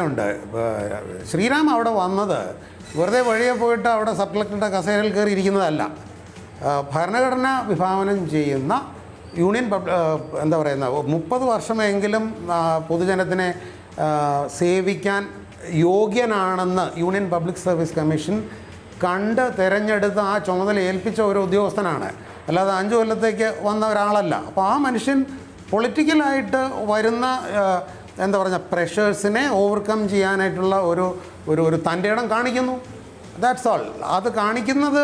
ഉണ്ട്. ശ്രീറാം അവിടെ വന്നത് വെറുതെ വഴിയെ പോയിട്ട് അവിടെ സബ് കളക്ടറുടെ കസേരയിൽ കയറി ഇരിക്കുന്നതല്ല. ഭരണഘടന വിഭാവനം ചെയ്യുന്ന യൂണിയൻ എന്താ പറയുന്ന 30 വർഷമെങ്കിലും പൊതുജനത്തിനെ സേവിക്കാൻ യോഗ്യനാണെന്ന് യൂണിയൻ പബ്ലിക് സർവീസ് കമ്മീഷൻ കണ്ട് തിരഞ്ഞെടുത്ത് ആ ചുമതല ഏൽപ്പിച്ച ഒരു ഉദ്യോഗസ്ഥനാണ്. അല്ലാതെ 5 കൊല്ലത്തേക്ക് വന്ന ഒരാളല്ല. അപ്പോൾ ആ മനുഷ്യൻ പൊളിറ്റിക്കലായിട്ട് വരുന്ന എന്താ പറയുക പ്രഷേഴ്സിനെ ഓവർകം ചെയ്യാനായിട്ടുള്ള ഒരു തൻ്റെ ഇടം കാണിക്കുന്നു. That's all. അത് കാണിക്കുന്നത്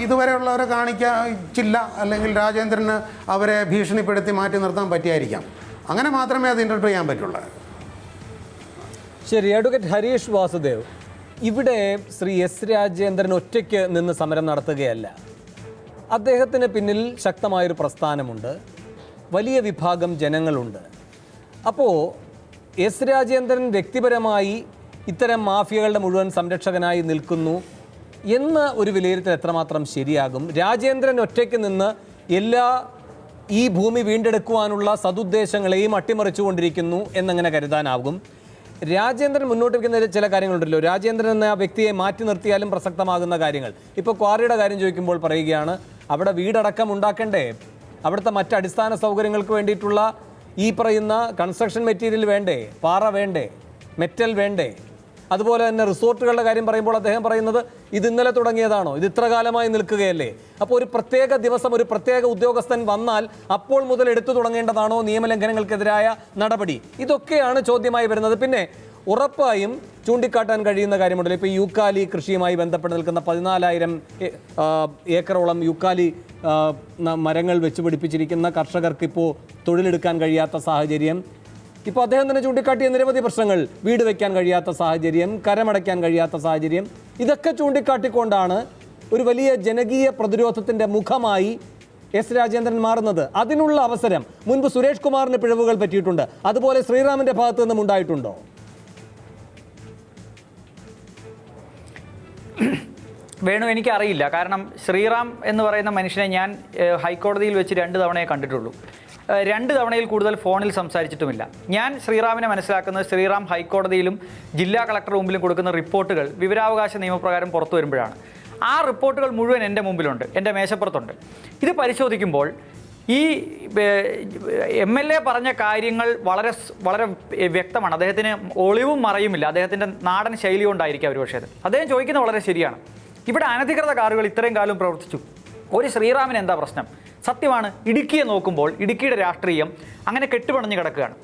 ഇതുവരെയുള്ളവരെ കാണിച്ചില്ല, അല്ലെങ്കിൽ രാജേന്ദ്രന് അവരെ ഭീഷണിപ്പെടുത്തി മാറ്റി നിർത്താൻ പറ്റിയായിരിക്കാം. അങ്ങനെ മാത്രമേ അത് ഇൻ്റർപ്രറ്റ് ചെയ്യാൻ പറ്റുള്ളൂ. ശരി. അഡ്വക്കേറ്റ് ഹരീഷ് വാസുദേവ്, ഇവിടെ ശ്രീ എസ് രാജേന്ദ്രൻ ഒറ്റയ്ക്ക് നിന്ന് സമരം നടത്തുകയല്ല. അദ്ദേഹത്തിന് പിന്നിൽ ശക്തമായൊരു പ്രസ്ഥാനമുണ്ട്, വലിയ വിഭാഗം ജനങ്ങളുണ്ട്. അപ്പോൾ എസ് രാജേന്ദ്രൻ വ്യക്തിപരമായി ഇത്തരം മാഫിയകളുടെ മുഴുവൻ സംരക്ഷകനായി നിൽക്കുന്നു എന്ന ഒരു വിലയിരുത്തൽ എത്രമാത്രം ശരിയാകും? രാജേന്ദ്രൻ ഒറ്റയ്ക്ക് നിന്ന് ഈ ഭൂമി വീണ്ടെടുക്കുവാനുള്ള സതുദ്ദേശങ്ങളെയും അട്ടിമറിച്ചുകൊണ്ടിരിക്കുന്നു എന്നങ്ങനെ കരുതാനാകും? രാജേന്ദ്രൻ മുന്നോട്ട് വയ്ക്കുന്ന ചില കാര്യങ്ങളുണ്ടല്ലോ, രാജേന്ദ്രൻ എന്ന വ്യക്തിയെ മാറ്റി നിർത്തിയാലും പ്രസക്തമാകുന്ന കാര്യങ്ങൾ. ഇപ്പോൾ ക്വാറിയുടെ കാര്യം ചോദിക്കുമ്പോൾ പറയുകയാണ്, അവിടെ വീടടക്കം ഉണ്ടാക്കണ്ടേ, അവിടുത്തെ മറ്റ് അടിസ്ഥാന സൗകര്യങ്ങൾക്ക് വേണ്ടിയിട്ടുള്ള ഈ പറയുന്ന കൺസ്ട്രക്ഷൻ മെറ്റീരിയൽ വേണ്ടേ, പാറ വേണ്ടേ, മെറ്റൽ വേണ്ടേ? അതുപോലെ തന്നെ റിസോർട്ടുകളുടെ കാര്യം പറയുമ്പോൾ അദ്ദേഹം പറയുന്നത് ഇത് ഇന്നലെ തുടങ്ങിയതാണോ, ഇത് ഇത്ര കാലമായി നിൽക്കുകയല്ലേ? അപ്പോൾ ഒരു പ്രത്യേക ദിവസം ഒരു പ്രത്യേക ഉദ്യോഗസ്ഥൻ വന്നാൽ അപ്പോൾ മുതൽ എടുത്തു തുടങ്ങേണ്ടതാണോ നിയമലംഘനങ്ങൾക്കെതിരായ നടപടി? ഇതൊക്കെയാണ് ചോദ്യമായി വരുന്നത്. പിന്നെ ഉറപ്പായും ചൂണ്ടിക്കാട്ടാൻ കഴിയുന്ന കാര്യമുണ്ടല്ലോ, ഇപ്പോൾ യൂക്കാലി കൃഷിയുമായി ബന്ധപ്പെട്ട് നിൽക്കുന്ന 14,000 ഏക്കറോളം യൂക്കാലി മരങ്ങൾ വെച്ചുപിടിപ്പിച്ചിരിക്കുന്ന കർഷകർക്ക് ഇപ്പോൾ തൊഴിലെടുക്കാൻ കഴിയാത്ത സാഹചര്യം. ഇപ്പോൾ അദ്ദേഹം തന്നെ ചൂണ്ടിക്കാട്ടിയ നിരവധി പ്രശ്നങ്ങൾ, വീട് വയ്ക്കാൻ കഴിയാത്ത സാഹചര്യം, കരമടയ്ക്കാൻ കഴിയാത്ത സാഹചര്യം, ഇതൊക്കെ ചൂണ്ടിക്കാട്ടിക്കൊണ്ടാണ് ഒരു വലിയ ജനകീയ പ്രതിരോധത്തിൻ്റെ മുഖമായി എസ് രാജേന്ദ്രൻ മാറുന്നത്. അതിനുള്ള അവസരം മുൻപ് സുരേഷ് കുമാറിന് പിഴവുകൾ പറ്റിയിട്ടുണ്ട്, അതുപോലെ ശ്രീറാമിൻ്റെ ഭാഗത്തു നിന്നും ഉണ്ടായിട്ടുണ്ടോ? വേണു, എനിക്കറിയില്ല. കാരണം ശ്രീറാം എന്ന് പറയുന്ന മനുഷ്യനെ ഞാൻ ഹൈക്കോടതിയിൽ വെച്ച് 2 തവണയെ കണ്ടിട്ടുള്ളൂ. 2 തവണയിൽ കൂടുതൽ ഫോണിൽ സംസാരിച്ചിട്ടുമില്ല. ഞാൻ ശ്രീറാമിനെ മനസ്സിലാക്കുന്നത് ശ്രീറാം ഹൈക്കോടതിയിലും ജില്ലാ കളക്ടർ മുമ്പിലും കൊടുക്കുന്ന റിപ്പോർട്ടുകൾ വിവരാവകാശ നിയമപ്രകാരം പുറത്തു വരുമ്പോഴാണ്. ആ റിപ്പോർട്ടുകൾ മുഴുവൻ എൻ്റെ മുമ്പിലുണ്ട്, എൻ്റെ മേശപ്പുറത്തുണ്ട്. ഇത് പരിശോധിക്കുമ്പോൾ ഈ MLA പറഞ്ഞ കാര്യങ്ങൾ വളരെ വളരെ വ്യക്തമാണ്. അദ്ദേഹത്തിന് ഒളിവും മറയുമില്ല. അദ്ദേഹത്തിൻ്റെ നാടൻ ശൈലി കൊണ്ടായിരിക്കും അവർ. പക്ഷേ അദ്ദേഹം ചോദിക്കുന്നത് വളരെ ശരിയാണ്. ഇവിടെ അനധികൃത കാറുകൾ ഇത്രയും കാലം പ്രവർത്തിച്ചു, ഒരു ശ്രീറാമിന് എന്താ പ്രശ്നം? സത്യമാണ്, ഇടുക്കിയെ നോക്കുമ്പോൾ ഇടുക്കിയുടെ രാഷ്ട്രീയം അങ്ങനെ കെട്ടുപണഞ്ഞ് കിടക്കുകയാണ്.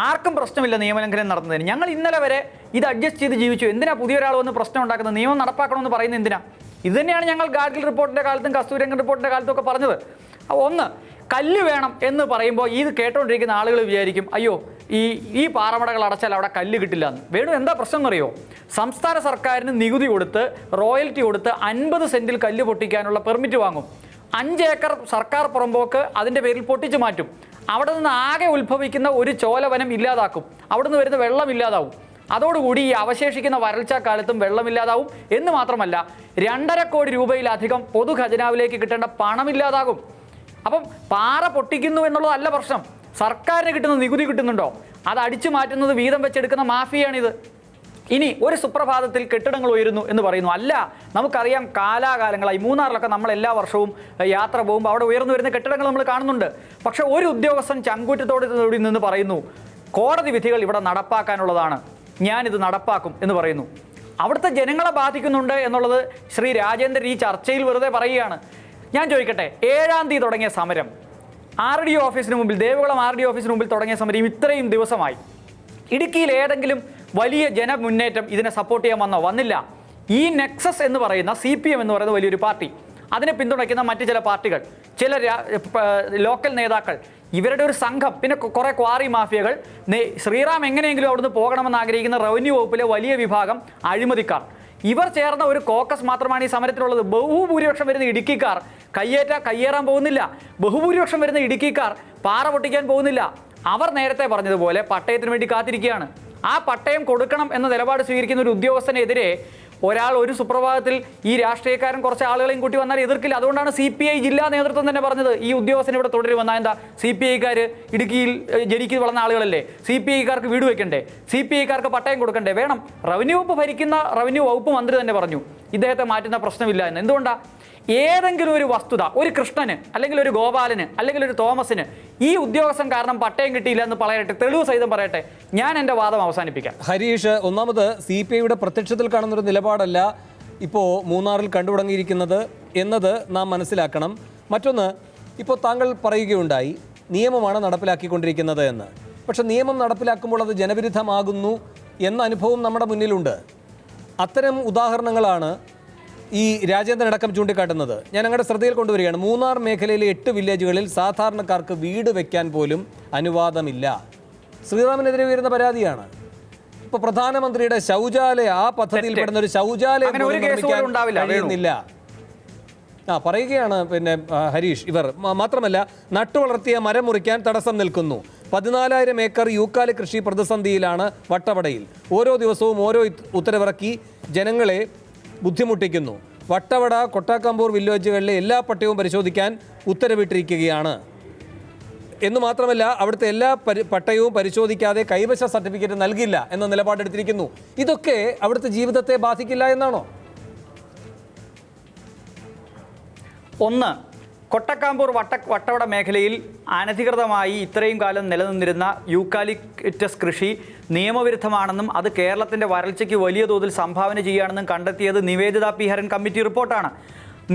ആർക്കും പ്രശ്നമില്ല നിയമലംഘനം നടത്തുന്നതിന്. ഞങ്ങൾ ഇന്നലെ വരെ ഇത് അഡ്ജസ്റ്റ് ചെയ്ത് ജീവിച്ചു. എന്തിനാ പുതിയൊരാൾ വന്ന് പ്രശ്നം ഉണ്ടാക്കുന്നത്? നിയമം നടപ്പാക്കണമെന്ന് പറയുന്നത് എന്തിനാ? ഇത് തന്നെയാണ് ഞങ്ങൾ ഗാഡ്ഗിൽ റിപ്പോർട്ടിൻ്റെ കാലത്തും കസ്തൂരിരംഗൻ റിപ്പോർട്ടിൻ്റെ കാലത്തും ഒക്കെ പറഞ്ഞത്. ഒന്ന്, കല്ല് വേണം എന്ന് പറയുമ്പോൾ ഇത് കേട്ടോണ്ടിരിക്കുന്ന ആളുകൾ വിചാരിക്കും, അയ്യോ ഈ പാറമടകൾ അടച്ചാൽ അവിടെ കല്ല് കിട്ടില്ല എന്ന്. വേണു, എന്താ പ്രശ്നം എന്നറിയോ? സംസ്ഥാന സർക്കാരിന് നികുതി കൊടുത്ത് റോയൽറ്റി കൊടുത്ത് 50 സെൻറ്റിൽ കല്ല് പൊട്ടിക്കാനുള്ള പെർമിറ്റ് വാങ്ങും. 5 ഏക്കർ സർക്കാർ പുറമ്പോക്ക് അതിൻ്റെ പേരിൽ പൊട്ടിച്ചു മാറ്റും. അവിടെ നിന്ന് ആകെ ഉത്ഭവിക്കുന്ന ഒരു ചോലവനം ഇല്ലാതാക്കും. അവിടെ നിന്ന് വരുന്ന വെള്ളം ഇല്ലാതാവും. അതോടുകൂടി ഈ അവശേഷിക്കുന്ന വരൾച്ചാക്കാലത്തും വെള്ളമില്ലാതാവും. എന്ന് മാത്രമല്ല 2.5 കോടി രൂപയിലധികം പൊതു ഖജനാവിലേക്ക് കിട്ടേണ്ട പണമില്ലാതാകും. അപ്പം പാറ പൊട്ടിക്കുന്നു എന്നുള്ളതല്ല പ്രശ്നം. സർക്കാരിന് കിട്ടുന്ന നികുതി കിട്ടുന്നുണ്ടോ? അത് അടിച്ചു മാറ്റുന്നത് വീതം വെച്ചെടുക്കുന്ന മാഫിയാണിത്. ഇനി ഒരു സുപ്രഭാതത്തിൽ കെട്ടിടങ്ങൾ ഉയരുന്നു എന്ന് പറയുന്നു. അല്ല, നമുക്കറിയാം കാലാകാലങ്ങളായി മൂന്നാറിലൊക്കെ നമ്മൾ എല്ലാ വർഷവും യാത്ര പോകുമ്പോൾ അവിടെ ഉയർന്നു വരുന്ന കെട്ടിടങ്ങൾ നമ്മൾ കാണുന്നുണ്ട്. പക്ഷേ ഒരു ഉദ്യോഗസ്ഥൻ ചങ്കൂറ്റത്തോടെ നിന്ന് പറയുന്നു, കോടതി വിധികൾ ഇവിടെ നടപ്പാക്കാനുള്ളതാണ്, ഞാനിത് നടപ്പാക്കും എന്ന് പറയുന്നു. അവിടുത്തെ ജനങ്ങളെ ബാധിക്കുന്നുണ്ട് എന്നുള്ളത് ശ്രീ രാജേന്ദ്രൻ ഈ ചർച്ചയിൽ വെറുതെ പറയുകയാണ്. ഞാൻ ചോദിക്കട്ടെ, 7-ാം തീയതി തുടങ്ങിയ സമരം RDO ഓഫീസിന് മുമ്പിൽ, ദേവികുളം RDO ഓഫീസിന് മുമ്പിൽ തുടങ്ങിയ സമരം ഇത്രയും ദിവസമായി. ഇടുക്കിയിൽ ഏതെങ്കിലും വലിയ ജനമുന്നേറ്റം ഇതിനെ സപ്പോർട്ട് ചെയ്യാൻ വന്നില്ല. ഈ നെക്സസ് എന്ന് പറയുന്ന CPM എന്ന് പറയുന്ന വലിയൊരു പാർട്ടി, അതിനെ പിന്തുണയ്ക്കുന്ന മറ്റ് ചില പാർട്ടികൾ, ചില ലോക്കൽ നേതാക്കൾ, ഇവരുടെ ഒരു സംഘം, പിന്നെ കുറേ ക്വാറി മാഫിയകൾ, ശ്രീറാം എങ്ങനെയെങ്കിലും അവിടുന്ന് പോകണമെന്ന് ആഗ്രഹിക്കുന്ന റവന്യൂ വകുപ്പിലെ വലിയ വിഭാഗം അഴിമതിക്കാർ, ഇവർ ചേർന്ന ഒരു കോക്കസ് മാത്രമാണ് ഈ സമരത്തിലുള്ളത്. ബഹുഭൂരിപക്ഷം വരുന്ന ഇടുക്കിക്കാർ കയ്യേറാൻ പോകുന്നില്ല. ബഹുഭൂരിപക്ഷം വരുന്ന ഇടുക്കിക്കാർ പാറ പൊട്ടിക്കാൻ പോകുന്നില്ല. അവർ നേരത്തെ പറഞ്ഞതുപോലെ പട്ടയത്തിന് വേണ്ടി കാത്തിരിക്കുകയാണ്. ആ പട്ടയം കൊടുക്കണം എന്ന നിലപാട് സ്വീകരിക്കുന്ന ഒരു ഉദ്യോഗസ്ഥനെതിരെ ഒരാൾ ഒരു സുപ്രഭാതത്തിൽ ഈ രാഷ്ട്രീയക്കാരൻ കുറച്ച് ആളുകളെയും കൂട്ടി വന്നാൽ എതിർക്കില്ല. അതുകൊണ്ടാണ് CPI ജില്ലാ നേതൃത്വം തന്നെ പറഞ്ഞത് ഈ ഉദ്യോഗസ്ഥൻ ഇവിടെ തുടരുമെന്നാൽ. എന്താ, CPIക്കാർ ഇടുക്കിയിൽ ജനിക്ക് വളർന്ന ആളുകളല്ലേ, CPIക്കാർക്ക് വീട് വെക്കണ്ടേ, CPIക്കാർക്ക് പട്ടയം കൊടുക്കണ്ടേ? വേണം. റവന്യൂ വകുപ്പ് ഭരിക്കുന്ന റവന്യൂ വകുപ്പ് മന്ത്രി തന്നെ പറഞ്ഞു ഇദ്ദേഹത്തെ മാറ്റുന്ന പ്രശ്നമില്ല എന്ന്. എന്തുകൊണ്ടാണ്? ഏതെങ്കിലും ഒരു വസ്തുത ഒരു കൃഷ്ണന് അല്ലെങ്കിൽ ഒരു ഗോപാലന് അല്ലെങ്കിൽ ഒരു തോമസിന് ഈ ഉദ്യോഗസ്ഥൻ കാരണം പട്ടയം കിട്ടിയില്ല എന്ന് പറയട്ടെ, തെളിവ് സഹിതം പറയട്ടെ, ഞാൻ എൻ്റെ വാദം അവസാനിപ്പിക്കാം. ഹരീഷ്, ഒന്നാമത് CPIയുടെ പ്രത്യക്ഷത്തിൽ കാണുന്നൊരു നിലപാടല്ല ഇപ്പോൾ മൂന്നാറിൽ കണ്ടുതുടങ്ങിയിരിക്കുന്നത് എന്നത് നാം മനസ്സിലാക്കണം. മറ്റൊന്ന്, ഇപ്പോൾ താങ്കൾ പറയുകയുണ്ടായി നിയമമാണ് നടപ്പിലാക്കിക്കൊണ്ടിരിക്കുന്നത് എന്ന്. പക്ഷെ നിയമം നടപ്പിലാക്കുമ്പോൾ അത് ജനവിരുദ്ധമാകുന്നു എന്ന അനുഭവം നമ്മുടെ മുന്നിലുണ്ട്. അത്തരം ഉദാഹരണങ്ങളാണ് ഈ രാജേന്ദ്രൻ അടക്കം ചൂണ്ടിക്കാട്ടുന്നത്. ഞാൻ അങ്ങയുടെ ശ്രദ്ധയിൽ കൊണ്ടുവരികയാണ്. മൂന്നാർ മേഖലയിലെ 8 വില്ലേജുകളിൽ സാധാരണക്കാർക്ക് വീട് വെക്കാൻ പോലും അനുവാദമില്ല. ശ്രീറാമിനെതിരെ ഉയരുന്ന പരാതിയാണ്. ഇപ്പോൾ പ്രധാനമന്ത്രിയുടെ ശൗചാലയ ആ പദ്ധതിയിൽ പെടുന്ന ഒരു ശൗചാലയം കഴിയുന്നില്ല പറയുകയാണ് പിന്നെ ഹരീഷ്. ഇവർ മാത്രമല്ല, നട്ടുവളർത്തിയ മരം മുറിക്കാൻ തടസ്സം നിൽക്കുന്നു. 14,000 ഏക്കർ യൂക്കാലി കൃഷി പ്രതിസന്ധിയിലാണ് വട്ടവടയിൽ. ഓരോ ദിവസവും ഓരോ ഉത്തരവിറക്കി ജനങ്ങളെ ബുദ്ധിമുട്ടിക്കുന്നു. വട്ടവട, കൊട്ടാക്കമ്പൂർ വില്ലേജുകളിലെ എല്ലാ പട്ടയവും പരിശോധിക്കാൻ ഉത്തരവിട്ടിരിക്കുകയാണ് എന്ന് മാത്രമല്ല, അവിടുത്തെ എല്ലാ പട്ടയവും പരിശോധിക്കാതെ കൈവശ സർട്ടിഫിക്കറ്റ് നൽകില്ല എന്ന നിലപാടെടുത്തിരിക്കുന്നു. ഇതൊക്കെ അവിടുത്തെ ജീവിതത്തെ ബാധിക്കില്ല എന്നാണോ? ഒന്ന്, കൊട്ടക്കാമ്പൂർ വട്ടവട മേഖലയിൽ അനധികൃതമായി ഇത്രയും കാലം നിലനിന്നിരുന്ന യൂക്കാലിപ്റ്റസ് കൃഷി നിയമവിരുദ്ധമാണെന്നും അത് കേരളത്തിൻ്റെ വരൾച്ചയ്ക്ക് വലിയ തോതിൽ സംഭാവന ചെയ്യുകയാണെന്നും കണ്ടെത്തിയത് നിവേദിത പി ഹരൻ കമ്മിറ്റി റിപ്പോർട്ടാണ്.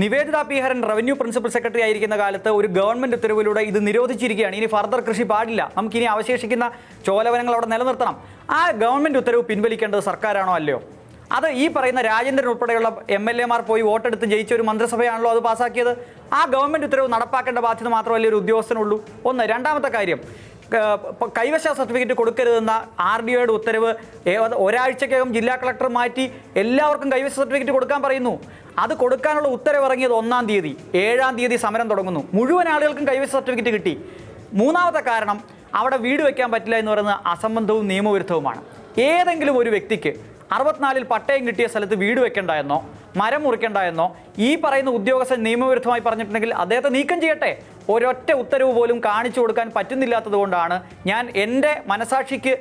Nivedita P Haran revenue principal secretary ആയിരിക്കുന്ന കാലത്ത് ഒരു ഗവൺമെൻറ് ഉത്തരവിലൂടെ ഇത് നിരോധിച്ചിരിക്കുകയാണ്. ഇനി ഫർദർ കൃഷി പാടില്ല, നമുക്കിനി അവശേഷിക്കുന്ന ചോലവനങ്ങൾ അവിടെ നിലനിർത്തണം. ആ ഗവൺമെൻറ് ഉത്തരവ് പിൻവലിക്കേണ്ടത് സർക്കാരാണോ അല്ലയോ? അത് ഈ പറയുന്ന രാജേന്ദ്രൻ ഉൾപ്പെടെയുള്ള MLA മാർ പോയി വോട്ടെടുത്ത് ജയിച്ച ഒരു മന്ത്രിസഭയാണല്ലോ അത് പാസ്സാക്കിയത്. ആ ഗവൺമെൻറ് ഉത്തരവ് നടപ്പാക്കേണ്ട ബാധ്യത മാത്രമല്ലേ ഒരു ഉദ്യോഗസ്ഥനുള്ളൂ? ഒന്ന്. രണ്ടാമത്തെ കാര്യം, കൈവശ സർട്ടിഫിക്കറ്റ് കൊടുക്കരുതെന്ന RDOയുടെ ഉത്തരവ് ഒരാഴ്ചക്കകം ജില്ലാ കളക്ടർ മാറ്റി എല്ലാവർക്കും കൈവശ സർട്ടിഫിക്കറ്റ് കൊടുക്കാൻ പറയുന്നു. അത് കൊടുക്കാനുള്ള ഉത്തരവ് ഇറങ്ങിയത് 1-ാം തീയതി. 7-ാം തീയതി സമരം തുടങ്ങുന്നു. മുഴുവൻ ആളുകൾക്കും കൈവശ സർട്ടിഫിക്കറ്റ് കിട്ടി. മൂന്നാമത്തെ കാരണം, അവിടെ വീട് വയ്ക്കാൻ പറ്റില്ല എന്ന് പറയുന്നത് അസംബന്ധവും നിയമവിരുദ്ധവുമാണ്. ഏതെങ്കിലും ഒരു വ്യക്തിക്ക് 64-ൽ പട്ടയം കിട്ടിയ സ്ഥലത്ത് വീട് വെക്കണ്ട എന്നോ മരം മുറിക്കണ്ട എന്നോ ഈ പറയുന്ന ഉദ്യോഗസ്ഥൻ നിയമവിരുദ്ധമായി പറഞ്ഞിട്ടുണ്ടെങ്കിൽ അദ്ദേഹത്തെ നീക്കം ചെയ്യട്ടെ. ഒരൊറ്റ ഉത്തരവ് പോലും കാണിച്ചു കൊടുക്കാൻ പറ്റുന്നില്ലാത്തത് കൊണ്ടാണ് ഞാൻ എൻ്റെ മനസാക്ഷിക്ക്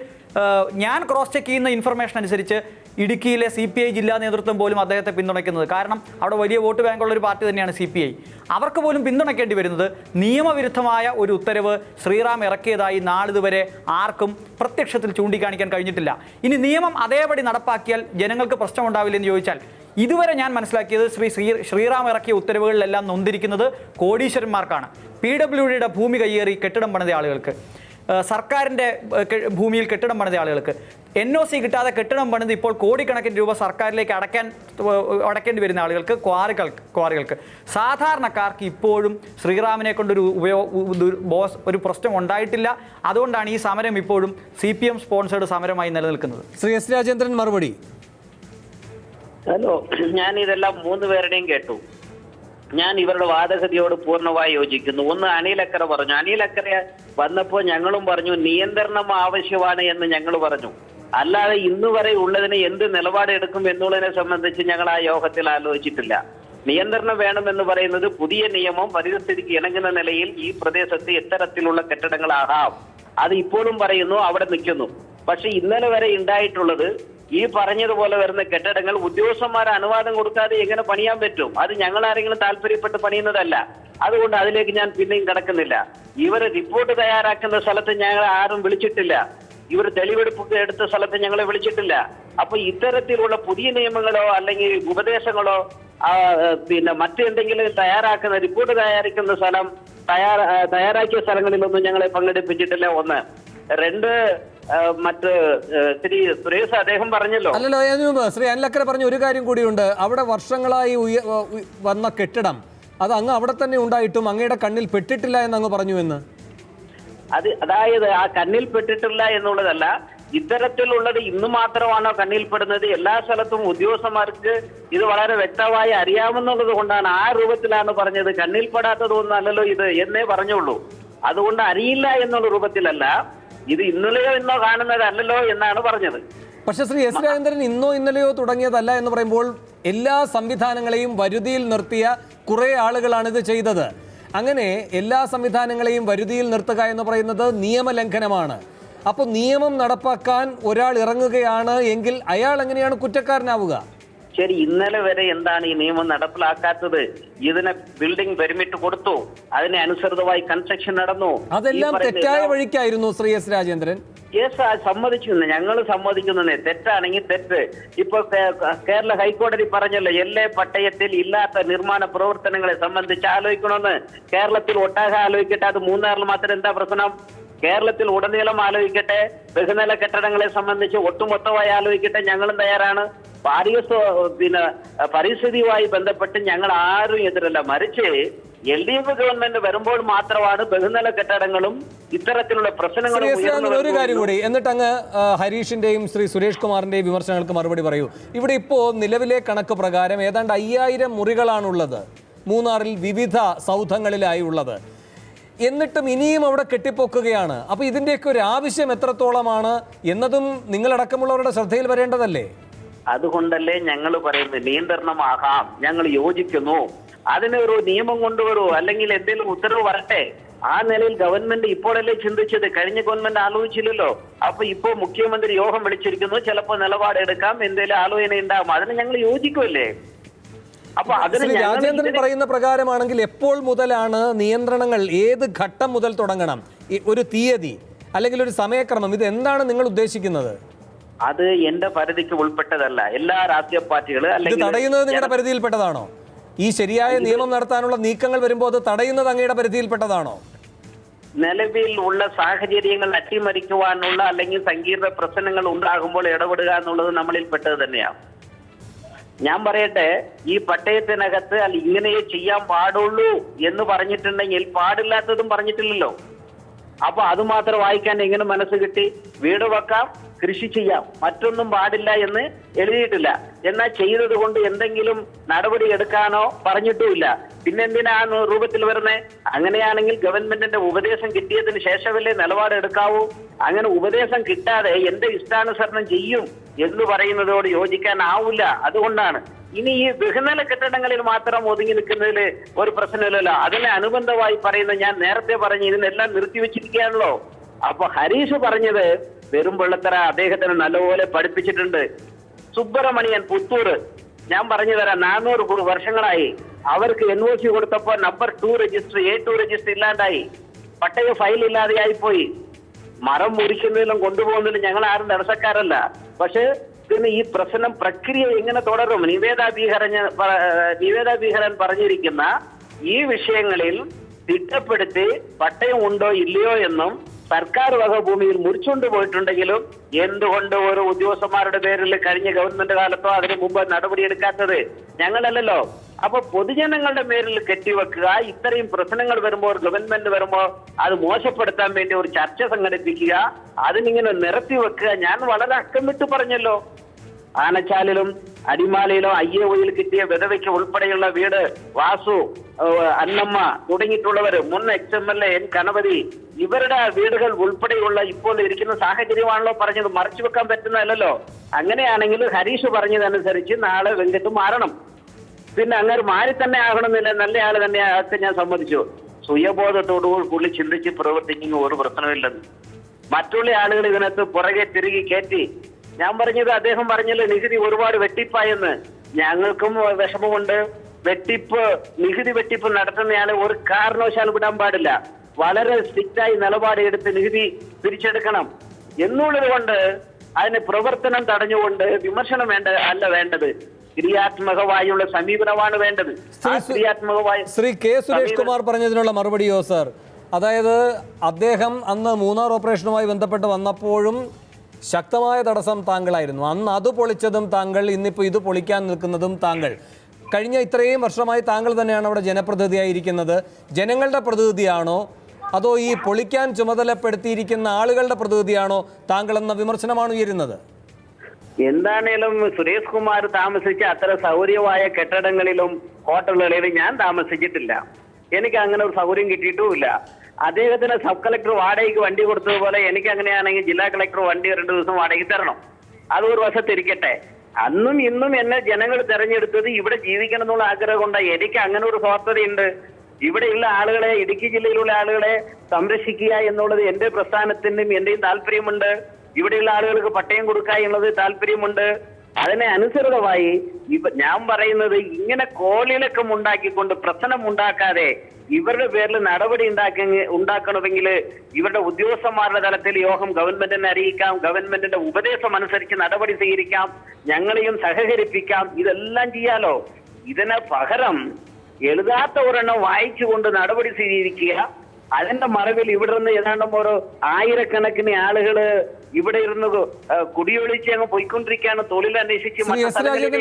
ഞാൻ ക്രോസ് ചെക്ക് ചെയ്യുന്ന ഇൻഫർമേഷൻ അനുസരിച്ച് ഇടുക്കിയിലെ CPI ജില്ലാ നേതൃത്വം പോലും അദ്ദേഹത്തെ പിന്തുണയ്ക്കുന്നത്. കാരണം അവിടെ വലിയ വോട്ട് ബാങ്കുള്ള ഒരു പാർട്ടി തന്നെയാണ് CPI. അവർക്ക് പോലും പിന്തുണയ്ക്കേണ്ടി വരുന്നത് നിയമവിരുദ്ധമായ ഒരു ഉത്തരവ് ശ്രീറാം ഇറക്കിയതായി നാളിതുവരെ ആർക്കും പ്രത്യക്ഷത്തിൽ ചൂണ്ടിക്കാണിക്കാൻ കഴിഞ്ഞിട്ടില്ല. ഇനി നിയമം അതേപടി നടപ്പാക്കിയാൽ ജനങ്ങൾക്ക് പ്രശ്നമുണ്ടാവില്ലെന്ന് ചോദിച്ചാൽ, ഇതുവരെ ഞാൻ മനസ്സിലാക്കിയത് ശ്രീറാം ഇറക്കിയ ഉത്തരവുകളിലെല്ലാം നൊന്തിരിക്കുന്നത് കോടീശ്വരന്മാർക്കാണ്. PWDയുടെ ഭൂമി കയ്യേറി കെട്ടിടം പണിത ആളുകൾക്ക്, സർക്കാരിൻ്റെ ഭൂമിയിൽ കെട്ടിടം പണിത ആളുകൾക്ക്, NOC കിട്ടാതെ കെട്ടിടം പണിത് ഇപ്പോൾ കോടിക്കണക്കിന് രൂപ സർക്കാരിലേക്ക് അടക്കേണ്ടി വരുന്ന ആളുകൾക്ക്, ക്വാറികൾക്ക്, സാധാരണക്കാർക്ക് ഇപ്പോഴും ശ്രീറാമിനെ കൊണ്ടൊരു ഒരു പ്രശ്നം ഉണ്ടായിട്ടില്ല. അതുകൊണ്ടാണ് ഈ സമരം ഇപ്പോഴും CPM സ്പോൺസേഡ് സമരമായി നിലനിൽക്കുന്നത്. ശ്രീ S. രാജേന്ദ്രൻ മറുപടി. ഹലോ, ഞാൻ ഇതെല്ലാം 3 പേരുടെയും കേട്ടു. ഞാൻ ഇവരുടെ വാദഗതിയോട് പൂർണ്ണമായി യോജിക്കുന്നു. ഒന്ന്, അനിൽ അക്കര പറഞ്ഞു. അനിൽ അക്കര വന്നപ്പോൾ ഞങ്ങളും പറഞ്ഞു നിയന്ത്രണം ആവശ്യമാണ് എന്ന് ഞങ്ങൾ പറഞ്ഞു. അല്ലാതെ ഇന്ന് വരെ ഉള്ളതിന് എന്ത് നിലപാടെടുക്കും എന്നുള്ളതിനെ സംബന്ധിച്ച് ഞങ്ങൾ ആ യോഗത്തിൽ ആലോചിച്ചിട്ടില്ല. നിയന്ത്രണം വേണമെന്ന് പറയുന്നത് പുതിയ നിയമം പരിസ്ഥിതിക്ക് ഇണങ്ങുന്ന നിലയിൽ ഈ പ്രദേശത്ത് ഇത്തരത്തിലുള്ള കെട്ടിടങ്ങളാകാം. അത് ഇപ്പോഴും പറയുന്നു, അവിടെ നിൽക്കുന്നു. പക്ഷെ ഇന്നലെ വരെ ഉണ്ടായിട്ടുള്ളത് ഈ പറഞ്ഞതുപോലെ വരുന്ന കെട്ടിടങ്ങൾ ഉദ്യോഗസ്ഥന്മാരെ അനുവാദം കൊടുക്കാതെ എങ്ങനെ പണിയാൻ പറ്റും? അത് ഞങ്ങൾ ആരെങ്കിലും താല്പര്യപ്പെട്ട് പണിയുന്നതല്ല. അതുകൊണ്ട് അതിലേക്ക് ഞാൻ പിന്നെയും കിടക്കുന്നില്ല. ഇവർ റിപ്പോർട്ട് തയ്യാറാക്കുന്ന സ്ഥലത്ത് ഞങ്ങൾ ആരും വിളിച്ചിട്ടില്ല. ഇവർ തെളിവെടുപ്പ് എടുത്ത സ്ഥലത്ത് ഞങ്ങളെ വിളിച്ചിട്ടില്ല. അപ്പൊ ഇത്തരത്തിലുള്ള പുതിയ നിയമങ്ങളോ അല്ലെങ്കിൽ ഉപദേശങ്ങളോ പിന്നെ മറ്റെന്തെങ്കിലും റിപ്പോർട്ട് തയ്യാറാക്കുന്ന സ്ഥലം തയ്യാറാക്കിയ സ്ഥലങ്ങളിലൊന്നും ഞങ്ങളെ പങ്കെടുപ്പിച്ചിട്ടില്ല. ഒന്ന്. രണ്ട്, മറ്റ് ശ്രീ സുരേഷ് അദ്ദേഹം പറഞ്ഞല്ലോ. അല്ലല്ലോ, ശ്രീ അനിലക്കര പറഞ്ഞ ഒരു കാര്യം കൂടിയുണ്ട്. അവിടെ വർഷങ്ങളായി വന്ന കെട്ടിടം അത് അങ്ങ് അവിടെ തന്നെ ഉണ്ടായിട്ടും അങ്ങയുടെ കണ്ണിൽ പെട്ടിട്ടില്ല എന്ന് അങ്ങ് പറഞ്ഞു എന്ന്. അതായത് ആ കണ്ണിൽ പെട്ടിട്ടില്ല എന്നുള്ളതല്ല, ഇത്തരത്തിലുള്ളത് ഇന്ന് മാത്രമാണോ കണ്ണിൽപ്പെടുന്നത്? എല്ലാ സ്ഥലത്തും ഉദ്യോഗസ്ഥന്മാർക്ക് ഇത് വളരെ വ്യക്തമായി അറിയാമെന്നുള്ളത് കൊണ്ടാണ് ആ രൂപത്തിലാണ് പറഞ്ഞത്. കണ്ണിൽപ്പെടാത്തതൊന്നും അല്ലല്ലോ ഇത് എന്നേ പറഞ്ഞുള്ളൂ. അതുകൊണ്ട് അറിയില്ല എന്നുള്ള രൂപത്തിലല്ല, ഇത് ഇന്നലെയോ ഇന്നോ കാണുന്നതല്ലല്ലോ എന്നാണ് പറഞ്ഞത്. പക്ഷേ ശ്രീ എസ് രാജേന്ദ്രൻ ഇന്നോ ഇന്നലെയോ തുടങ്ങിയതല്ല എന്ന് പറയുമ്പോൾ എല്ലാ സംവിധാനങ്ങളെയും വരുതിയിൽ നിർത്തിയ കുറേ ആളുകളാണ് ഇത് ചെയ്തത്. അങ്ങനെ എല്ലാ സംവിധാനങ്ങളെയും വരുതിയിൽ നിർത്തുക എന്ന് പറയുന്നത് നിയമലംഘനമാണ്. അപ്പോൾ നിയമം നടപ്പാക്കാൻ ഒരാൾ ഇറങ്ങുകയാണ് എങ്കിൽ അയാൾ എങ്ങനെയാണ് കുറ്റക്കാരനാവുക? ശരി, ഇന്നലെ വരെ എന്താണ് ഈ നിയമം നടപ്പിലാക്കാത്തത്? ഇതിന് ബിൽഡിംഗ് പെർമിറ്റ് കൊടുത്തു, അതിനെ അനുസൃതമായി കൺസ്ട്രക്ഷൻ നടന്നു. അതെല്ലാം തെറ്റായ വഴിക്കായിരുന്നു ശ്രീ എസ് രാജേന്ദ്രൻ. യെസ്, സമ്മതിക്കുന്നു, ഞങ്ങൾ സമ്മതിക്കുന്നു. തെറ്റാണെങ്കിൽ തെറ്റ്. ഇപ്പൊ കേരള ഹൈക്കോടതി പറഞ്ഞല്ലോ, എല്ലാ പട്ടയത്തിൽ ഇല്ലാത്ത നിർമ്മാണ പ്രവർത്തനങ്ങളെ സംബന്ധിച്ച് ആലോചിക്കണമെന്ന്. കേരളത്തിൽ ഒട്ടാകെ ആലോചിക്കട്ടെ, അത് മൂന്നാറിൽ മാത്രം എന്താ പ്രശ്നം? കേരളത്തിൽ ഉടനീളം ആലോചിക്കട്ടെ, ബഹുനില കെട്ടിടങ്ങളെ സംബന്ധിച്ച് ഒട്ടുമൊത്തമായി ആലോചിക്കട്ടെ. ഞങ്ങളും തയ്യാറാണ്. പരിസ്ഥിതിയുമായി ബന്ധപ്പെട്ട് ഞങ്ങൾ ആരും എതിരല്ല. മറിച്ച് LDF ഗവൺമെന്റ് വരുമ്പോൾ മാത്രമാണ് ബഹുനില കെട്ടിടങ്ങളും ഇത്തരത്തിലുള്ള പ്രശ്നങ്ങളും. ഒരു കാര്യം കൂടി, എന്നിട്ട് അങ്ങ് ഹരീഷിന്റെയും ശ്രീ സുരേഷ് കുമാറിന്റെയും വിമർശനങ്ങൾക്ക് മറുപടി പറയൂ. ഇവിടെ ഇപ്പോ നിലവിലെ കണക്ക് പ്രകാരം ഏതാണ്ട് 5000 മുറികളാണുള്ളത് മൂന്നാറിൽ, വിവിധ സൗധങ്ങളിലായി ഉള്ളത്. എന്നിട്ടും ഇനിയും അവിടെ കെട്ടിപ്പൊക്കുകയാണ്. അപ്പൊ ഇതിന്റെയൊക്കെ ഒരു ആവശ്യം എത്രത്തോളമാണ് എന്നതും നിങ്ങളടക്കമുള്ളവരുടെ ശ്രദ്ധയിൽ വരേണ്ടതല്ലേ? അതുകൊണ്ടല്ലേ ഞങ്ങൾ പറയുന്നത് നിയന്ത്രണമാകാം, ഞങ്ങൾ യോജിക്കുന്നു, അതിനൊരു നിയമം കൊണ്ടുവരൂ, അല്ലെങ്കിൽ എന്തെങ്കിലും ഉത്തരവ് വരട്ടെ. ആ നിലയിൽ ഗവൺമെന്റ് ഇപ്പോഴല്ലേ ചിന്തിച്ചത്, കഴിഞ്ഞ ഗവൺമെന്റ് ആലോചിച്ചില്ലല്ലോ. അപ്പൊ ഇപ്പോ മുഖ്യമന്ത്രി യോഗം വിളിച്ചിരിക്കുന്നു, ചിലപ്പോ നിലപാടെടുക്കാം, എന്തെങ്കിലും ആലോചന ഉണ്ടാകും, അതിന് ഞങ്ങൾ യോജിക്കുമല്ലേ? അപ്പൊ അതിന് രാജേന്ദ്രൻ പറയുന്ന പ്രകാരമാണെങ്കിൽ എപ്പോൾ മുതലാണ് നിയന്ത്രണങ്ങൾ, ഏത് ഘട്ടം മുതൽ തുടങ്ങണം, ഒരു തീയതി അല്ലെങ്കിൽ ഒരു സമയക്രമം, ഇത് എന്താണ് നിങ്ങൾ ഉദ്ദേശിക്കുന്നത്? അത് എന്റെ പരിധിക്ക് ഉൾപ്പെട്ടതല്ല. എല്ലാ രാഷ്ട്രീയ പാർട്ടികളും അല്ലെങ്കിൽ തടയുന്നത് നിങ്ങളുടെ പരിധിയിൽപ്പെട്ടതാണോ? ഈ ശരിയായ നിയമം നടത്താനുള്ള നീക്കങ്ങൾ വരുമ്പോൾ അത് തടയുന്നത് അങ്ങയുടെ പരിധിയിൽപ്പെട്ടതാണോ? നിലവിൽ ഉള്ള സാഹചര്യങ്ങൾ അട്ടിമറിക്കുവാനുള്ള അല്ലെങ്കിൽ സങ്കീർണ പ്രശ്നങ്ങൾ ഉണ്ടാകുമ്പോൾ ഇടപെടുക എന്നുള്ളത് നമ്മളിൽ പെട്ടത് തന്നെയാണ്. ഞാൻ പറയട്ടെ, ഈ പട്ടയത്തിനകത്ത് അല്ല ഇങ്ങനെയേ ചെയ്യാൻ പാടുള്ളൂ എന്ന് പറഞ്ഞിട്ടുണ്ടെങ്കിൽ പാടില്ലാത്തതും പറഞ്ഞിട്ടില്ലല്ലോ. അപ്പൊ അത് മാത്രം വായിക്കാൻ എങ്ങനെ മനസ്സ് കിട്ടി? വീട് വെക്കാം, കൃഷി ചെയ്യാം, മറ്റൊന്നും പാടില്ല എന്ന് എഴുതിയിട്ടില്ല. എന്നാൽ ചെയ്തത് കൊണ്ട് എന്തെങ്കിലും നടപടി എടുക്കാനോ പറഞ്ഞിട്ടുമില്ല. പിന്നെന്തിനാണ് രൂപത്തിൽ വരുന്നത്? അങ്ങനെയാണെങ്കിൽ ഗവൺമെന്റിന്റെ ഉപദേശം കിട്ടിയതിന് ശേഷമല്ലേ നിലപാട് എടുക്കാവൂ. അങ്ങനെ ഉപദേശം കിട്ടാതെ എന്റെ ഇഷ്ടാനുസരണം ചെയ്യും എന്ന് പറയുന്നതോട് യോജിക്കാനാവില്ല. അതുകൊണ്ടാണ് ഇനി ഈ ബഹുനില കെട്ടിടങ്ങളിൽ മാത്രം ഒതുങ്ങി നിൽക്കുന്നതിൽ ഒരു പ്രശ്നമില്ലല്ലോ. അതിനെ അനുബന്ധമായി പറയുന്ന ഞാൻ നേരത്തെ പറഞ്ഞു ഇതിനെല്ലാം നിർത്തിവെച്ചിരിക്കുകയാണല്ലോ. അപ്പൊ ഹരീഷ് പറഞ്ഞത് വെറും വെള്ളത്തറ അദ്ദേഹത്തിന് നല്ലപോലെ പഠിപ്പിച്ചിട്ടുണ്ട്. സുബ്രഹ്മണ്യൻ പുത്തൂർ, ഞാൻ പറഞ്ഞു തരാം, 400 വർഷങ്ങളായി അവർക്ക് NOC കൊടുത്തപ്പോ നമ്പർ 2 രജിസ്റ്റർ, A2 രജിസ്റ്റർ ഇല്ലാണ്ടായി, പട്ടയ ഫയൽ ഇല്ലാതെയായി പോയി. മരം മുറിക്കുന്നതിലും കൊണ്ടുപോകുന്നതിലും ഞങ്ങൾ ആരും തടസ്സക്കാരല്ല. പക്ഷെ പിന്നെ ഈ പ്രശ്നം പ്രക്രിയ എങ്ങനെ തുടരും? നിവേദ ബീഹരൻ പറഞ്ഞിരിക്കുന്ന ഈ വിഷയങ്ങളിൽ തിട്ടപ്പെടുത്തി പട്ടയം ഉണ്ടോ ഇല്ലയോ എന്നും സർക്കാർ വക ഭൂമിയിൽ മുറിച്ചുകൊണ്ട് പോയിട്ടുണ്ടെങ്കിലും എന്തുകൊണ്ട് ഒരു ഉദ്യോഗസ്ഥന്മാരുടെ പേരിൽ കഴിഞ്ഞ ഗവൺമെന്റ് കാലത്തോ അതിനു മുമ്പ് നടപടിയെടുക്കാത്തത്? ഞങ്ങളല്ലല്ലോ. അപ്പൊ പൊതുജനങ്ങളുടെ പേരിൽ കെട്ടിവെക്കുക, ഇത്രയും പ്രശ്നങ്ങൾ വരുമ്പോൾ ഗവൺമെന്റ് വരുമ്പോൾ അത് മോശപ്പെടുത്താൻ വേണ്ടി ഒരു ചർച്ച സംഘടിപ്പിക്കുക, അതിനിങ്ങനെ നിരത്തിവെക്കുക. ഞാൻ വളരെ അക്കം വിട്ട് പറഞ്ഞല്ലോ. ആനച്ചാലിലും അടിമാലിയിലോ IAOയിൽ കിട്ടിയ വിധവയ്ക്ക് ഉൾപ്പെടെയുള്ള വീട് വാസു, അന്നമ്മ തുടങ്ങിയിട്ടുള്ളവർ, മുൻ XMLA N കനപതി, ഇവരുടെ വീടുകൾ ഉൾപ്പെടെയുള്ള ഇപ്പോൾ ഇരിക്കുന്ന സാഹചര്യമാണല്ലോ പറഞ്ഞത്. മറച്ചു വെക്കാൻ പറ്റുന്നതല്ലോ. അങ്ങനെയാണെങ്കിൽ ഹരീഷ് പറഞ്ഞതനുസരിച്ച് നാളെ വെങ്കട്ട് മാറണം. പിന്നെ അങ്ങനെ മാറി തന്നെ ആകണമെന്നില്ല, നല്ല ആള് തന്നെ ആക്കെ ഞാൻ സമ്മതിച്ചു. സ്വയബോധത്തോടുകൂടി പുള്ളി ചിന്തിച്ച് പ്രവർത്തിക്കുന്ന ഒരു പ്രശ്നമില്ലെന്ന്. മറ്റുള്ള ആളുകൾ ഇതിനകത്ത് പുറകെ തിരികെ കയറ്റി. ഞാൻ പറഞ്ഞത് അദ്ദേഹം പറഞ്ഞല്ലോ നികുതി ഒരുപാട് വെട്ടിപ്പായെന്ന്. ഞങ്ങൾക്കും വിഷമമുണ്ട്. നികുതി വെട്ടിപ്പ് നടത്തുന്നയാളെ ഒരു കാരണവശാലും വിടാൻ പാടില്ല. വളരെ സ്ട്രിക്റ്റായി നിലപാടെടുത്ത് നികുതി പിരിച്ചെടുക്കണം എന്നുള്ളത് കൊണ്ട് അതിന് പ്രവർത്തനം തടഞ്ഞുകൊണ്ട് വിമർശനം വേണ്ടത്. ക്രിയാത്മകമായുള്ള സമീപനമാണ് വേണ്ടത്. ശ്രീ കെ സുരേഷ് കുമാർ പറഞ്ഞതിനുള്ള മറുപടിയോ സർ? അതായത് അദ്ദേഹം അന്ന് മൂന്നാർ ഓപ്പറേഷനുമായി ബന്ധപ്പെട്ട് വന്നപ്പോഴും ശക്തമായ തടസ്സം താങ്കളായിരുന്നു. അന്ന് അത് പൊളിച്ചതും താങ്കൾ, ഇന്നിപ്പോൾ ഇത് പൊളിക്കാൻ നിൽക്കുന്നതും താങ്കൾ. കഴിഞ്ഞ ഇത്രയും വർഷമായി താങ്കൾ തന്നെയാണ് അവിടെ ജനപ്രതിനിധിയായിരിക്കുന്നത്. ജനങ്ങളുടെ പ്രതിനിധിയാണോ അതോ ഈ പൊളിക്കാൻ ചുമതലപ്പെടുത്തിയിരിക്കുന്ന ആളുകളുടെ പ്രതിനിധിയാണോ താങ്കൾ എന്ന വിമർശനമാണ് ഉയരുന്നത്? എന്താണേലും സുരേഷ് കുമാർ താമസിച്ച അത്ര സൗകര്യമായ കെട്ടിടങ്ങളിലും ഹോട്ടലുകളിലും ഞാൻ താമസിച്ചിട്ടില്ല. എനിക്ക് അങ്ങനെ ഒരു സൗകര്യം കിട്ടിയിട്ടുമില്ല. അദ്ദേഹത്തിന് സബ് കളക്ടർ വാടകയ്ക്ക് വണ്ടി കൊടുത്തതുപോലെ എനിക്ക് അങ്ങനെയാണെങ്കിൽ ജില്ലാ കളക്ടർ വണ്ടി 2 ദിവസം വാടകയ്ക്ക് തരണം. അത് ഒരു വശത്തിരിക്കട്ടെ. അന്നും ഇന്നും എന്നെ ജനങ്ങൾ തെരഞ്ഞെടുത്തത് ഇവിടെ ജീവിക്കണം എന്നുള്ള ആഗ്രഹം കൊണ്ടാണ്. എനിക്ക് അങ്ങനെ ഒരു സ്വാർത്ഥതയുണ്ട്. ഇവിടെയുള്ള ആളുകളെ, ഇടുക്കി ജില്ലയിലുള്ള ആളുകളെ സംരക്ഷിക്കുക എന്നുള്ളത് എന്റെ പ്രസ്ഥാനത്തിനും എന്റെയും താല്പര്യമുണ്ട്. ഇവിടെയുള്ള ആളുകൾക്ക് പട്ടയം കൊടുക്കുക എന്നുള്ളത് താല്പര്യമുണ്ട്. അതിനെ അനുസൃതമായി ഞാൻ പറയുന്നത് ഇങ്ങനെ കോളിളക്കം ഉണ്ടാക്കിക്കൊണ്ട് പ്രശ്നം ഉണ്ടാക്കാതെ ഇവരുടെ പേരിൽ നടപടി ഉണ്ടാക്കണമെങ്കിൽ ഇവരുടെ ഉദ്യോഗസ്ഥന്മാരുടെ തലത്തിൽ യോഗം ഗവൺമെന്റിനെ അറിയിക്കാം, ഗവൺമെന്റിന്റെ ഉപദേശം അനുസരിച്ച് നടപടി സ്വീകരിക്കാം, ഞങ്ങളെയും സഹകരിപ്പിക്കാം, ഇതെല്ലാം ചെയ്യാലോ. ഇതിന് പകരം എഴുതാത്ത ഒരെണ്ണം വായിച്ചുകൊണ്ട് നടപടി സ്വീകരിക്കുക. അതിന്റെ മറവിൽ ഇവിടെ നിന്ന് ഏതാണ്ടും ഒരു ആയിരക്കണക്കിന് ആളുകള് ഇവിടെ ഇരുന്ന് കുടിയൊഴിച്ച് അങ്ങ് പോയിക്കൊണ്ടിരിക്കുകയാണ്, തൊഴിൽ അന്വേഷിച്ച്.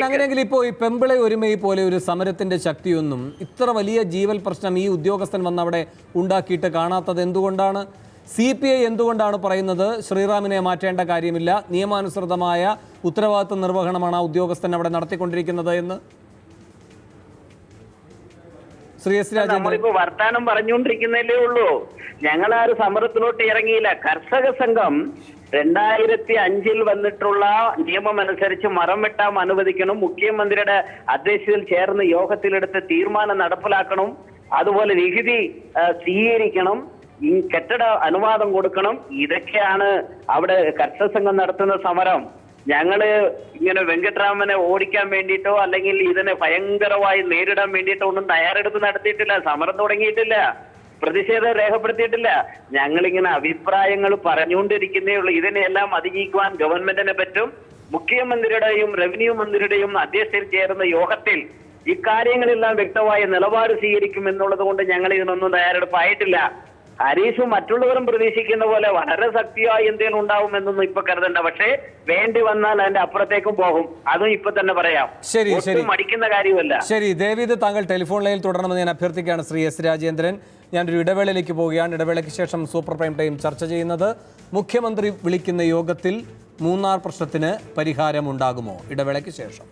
അങ്ങനെയെങ്കിൽ ഇപ്പോൾ ഈ പെമ്പിളെ ഒരുമൈ പോലെ ഒരു സമരത്തിന്റെ ശക്തിയൊന്നും ഇത്ര വലിയ ജീവൽ പ്രശ്നം ഈ ഉദ്യോഗസ്ഥൻ വന്ന് അവിടെ ഉണ്ടാക്കിയിട്ട് കാണാത്തത് എന്തുകൊണ്ടാണ്? CPI എന്തുകൊണ്ടാണ് പറയുന്നത് ശ്രീറാമിനെ മാറ്റേണ്ട കാര്യമില്ല, നിയമാനുസൃതമായ ഉത്തരവാദിത്വ നിർവഹണമാണ് ആ ഉദ്യോഗസ്ഥൻ അവിടെ നടത്തിക്കൊണ്ടിരിക്കുന്നത് എന്ന്? ശ്രീ എസ് രാജേന്ദ്രൻ, നമ്മളിപ്പോ വർത്താനം പറഞ്ഞുകൊണ്ടിരിക്കുന്നതല്ലേ ഉള്ളൂ. ഞങ്ങളാരും സമരത്തിലോട്ട് ഇറങ്ങിയില്ല. കർഷക സംഘം 2005 വന്നിട്ടുള്ള നിയമം അനുസരിച്ച് മരം വെട്ടാൻ അനുവദിക്കണം, മുഖ്യമന്ത്രിയുടെ അധ്യക്ഷതയിൽ ചേർന്ന് യോഗത്തിലെടുത്ത് തീരുമാനം നടപ്പിലാക്കണം, അതുപോലെ നികുതി സ്വീകരിക്കണം, ഈ കെട്ടിട അനുവാദം കൊടുക്കണം. ഇതൊക്കെയാണ് അവിടെ കർഷക സംഘം നടത്തുന്ന സമരം. ഞങ്ങള് ഇങ്ങനെ വെങ്കട്ടരാമനെ ഓടിക്കാൻ വേണ്ടിയിട്ടോ അല്ലെങ്കിൽ ഇതിനെ ഭയങ്കരമായി നേരിടാൻ വേണ്ടിയിട്ടോ ഒന്നും തയ്യാറെടുപ്പ് നടത്തിയിട്ടില്ല, സമരം തുടങ്ങിയിട്ടില്ല, പ്രതിഷേധം രേഖപ്പെടുത്തിയിട്ടില്ല. ഞങ്ങളിങ്ങനെ അഭിപ്രായങ്ങൾ പറഞ്ഞുകൊണ്ടിരിക്കുന്നേ ഉള്ളൂ. ഇതിനെല്ലാം അതിജീവിക്കുവാൻ ഗവൺമെന്റിനെ പറ്റും. മുഖ്യമന്ത്രിയുടെയും റവന്യൂ മന്ത്രിയുടെയും അധ്യക്ഷതയിൽ ചേർന്ന യോഗത്തിൽ ഇക്കാര്യങ്ങളെല്ലാം വ്യക്തമായ നിലപാട് സ്വീകരിക്കും എന്നുള്ളത് കൊണ്ട് ഞങ്ങൾ ഇതിനൊന്നും തയ്യാറെടുപ്പായിട്ടില്ല. ഹരീഷും മറ്റുള്ളവരും പ്രതീക്ഷിക്കുന്ന പോലെ വളരെ ശക്തിയായി എന്തെങ്കിലും ഉണ്ടാവുമെന്നൊന്നും ഇപ്പൊ കരുതണ്ട. പക്ഷേ വേണ്ടി വന്നാൽ അതിന്റെ അപ്പുറത്തേക്കും പോകും, അതും ഇപ്പൊ തന്നെ പറയാം. ശരി, മടിക്കുന്ന കാര്യമല്ല. ശരി, ദേവിത് താങ്കൾ ടെലിഫോൺ ലൈനിൽ തുടരണമെന്ന് ഞാൻ അഭ്യർത്ഥിക്കുകയാണ്. ശ്രീ എസ് രാജേന്ദ്രൻ, ഞാനൊരു ഇടവേളയിലേക്ക് പോവുകയാണ്. ഇടവേളയ്ക്ക് ശേഷം സൂപ്പർ പ്രൈം ടൈം ചർച്ച ചെയ്യുന്നത് മുഖ്യമന്ത്രി വിളിക്കുന്ന യോഗത്തിൽ മൂന്നാർ പ്രശ്നത്തിന് പരിഹാരമുണ്ടാകുമോ? ഇടവേളയ്ക്ക് ശേഷം.